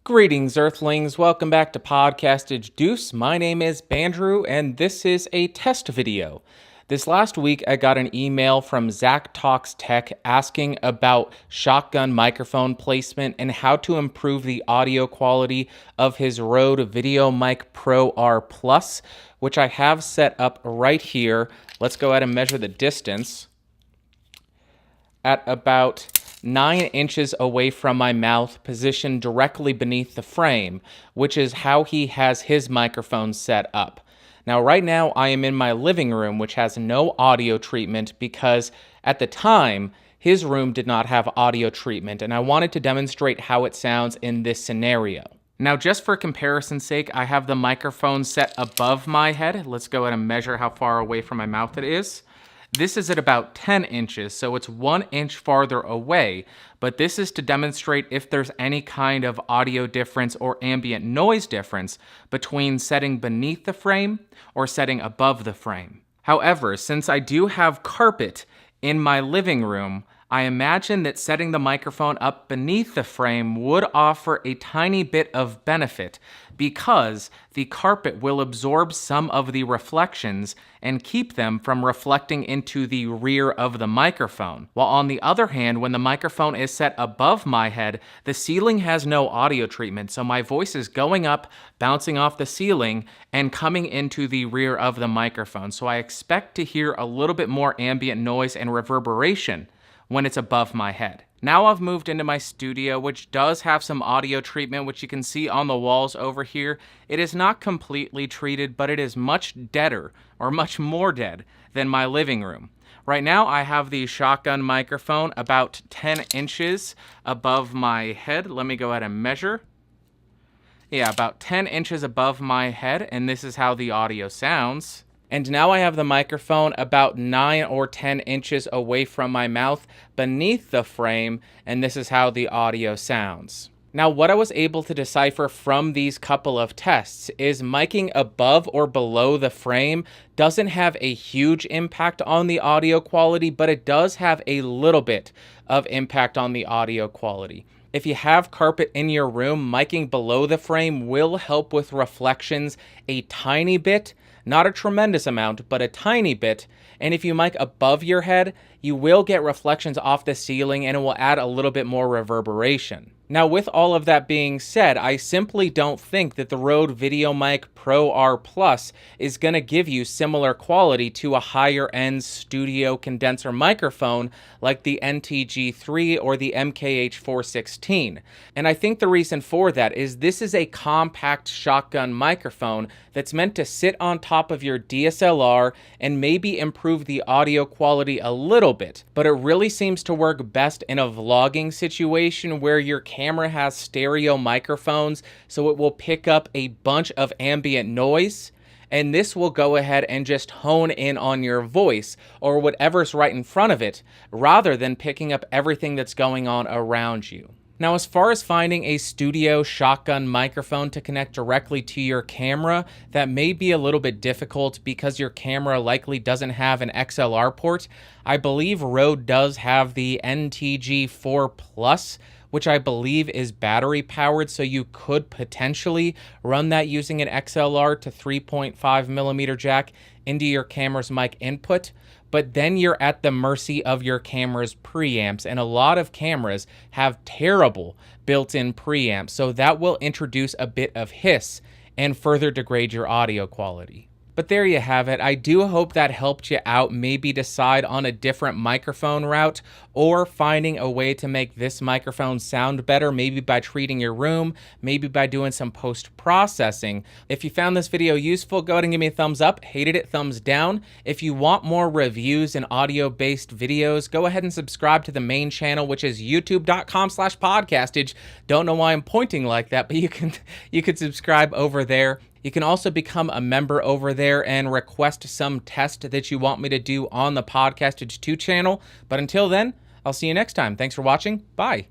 Greetings, Earthlings. Welcome back to Podcastage Deuce. My name is Bandrew, and this is a test video. This last week, I got an email from Zach Talks Tech asking about shotgun microphone placement and how to improve the audio quality of his Rode VideoMic Pro R Plus, which I have set up right here. Let's go ahead and measure the distance at about 9 inches away from my mouth, positioned directly beneath the frame, which is how he has his microphone set up. Now, right now, I am in my living room, which has no audio treatment because at the time, his room did not have audio treatment, and I wanted to demonstrate how it sounds in this scenario. Now, just for comparison's sake, I have the microphone set above my head. Let's go ahead and measure how far away from my mouth it is. This is at about 10 inches, so it's 1 inch farther away, but this is to demonstrate if there's any kind of audio difference or ambient noise difference between setting beneath the frame or setting above the frame. However, since I do have carpet in my living room, I imagine that setting the microphone up beneath the frame would offer a tiny bit of benefit because the carpet will absorb some of the reflections and keep them from reflecting into the rear of the microphone. While on the other hand, when the microphone is set above my head, the ceiling has no audio treatment, so my voice is going up, bouncing off the ceiling, and coming into the rear of the microphone. So I expect to hear a little bit more ambient noise and reverberation when it's above my head. Now I've moved into my studio, which does have some audio treatment, which you can see on the walls over here. It is not completely treated, but it is much deader, or much more dead, than my living room. Right now I have the shotgun microphone about 10 inches above my head. Let me go ahead and measure. Yeah, about 10 inches above my head, and this is how the audio sounds. And now I have the microphone about 9 or 10 inches away from my mouth beneath the frame, and this is how the audio sounds. Now, what I was able to decipher from these couple of tests is miking above or below the frame doesn't have a huge impact on the audio quality, but it does have a little bit of impact on the audio quality. If you have carpet in your room, miking below the frame will help with reflections a tiny bit. Not a tremendous amount, but a tiny bit. And if you mic above your head, you will get reflections off the ceiling and it will add a little bit more reverberation. Now, with all of that being said, I simply don't think that the Rode VideoMic Pro R Plus is going to give you similar quality to a higher-end studio condenser microphone like the NTG3 or the MKH416. And I think the reason for that is this is a compact shotgun microphone that's meant to sit on top of your DSLR and maybe improve the audio quality a little bit. But it really seems to work best in a vlogging situation where your camera has stereo microphones, so it will pick up a bunch of ambient noise, and this will go ahead and just hone in on your voice or whatever's right in front of it, rather than picking up everything that's going on around you. Now, as far as finding a studio shotgun microphone to connect directly to your camera, that may be a little bit difficult because your camera likely doesn't have an XLR port. I believe Rode does have the NTG4 Plus, which I believe is battery powered, so you could potentially run that using an XLR to 3.5mm jack into your camera's mic input, but then you're at the mercy of your camera's preamps, and a lot of cameras have terrible built-in preamps, so that will introduce a bit of hiss and further degrade your audio quality. But there you have it. I do hope that helped you out, maybe decide on a different microphone route or finding a way to make this microphone sound better, maybe by treating your room, maybe by doing some post-processing. If you found this video useful, go ahead and give me a thumbs up. Hated it, thumbs down. If you want more reviews and audio-based videos, go ahead and subscribe to the main channel, which is youtube.com/podcastage. Don't know why I'm pointing like that, but you can subscribe over there. You can also become a member over there and request some test that you want me to do on the Podcastage 2 channel. But until then, I'll see you next time. Thanks for watching. Bye.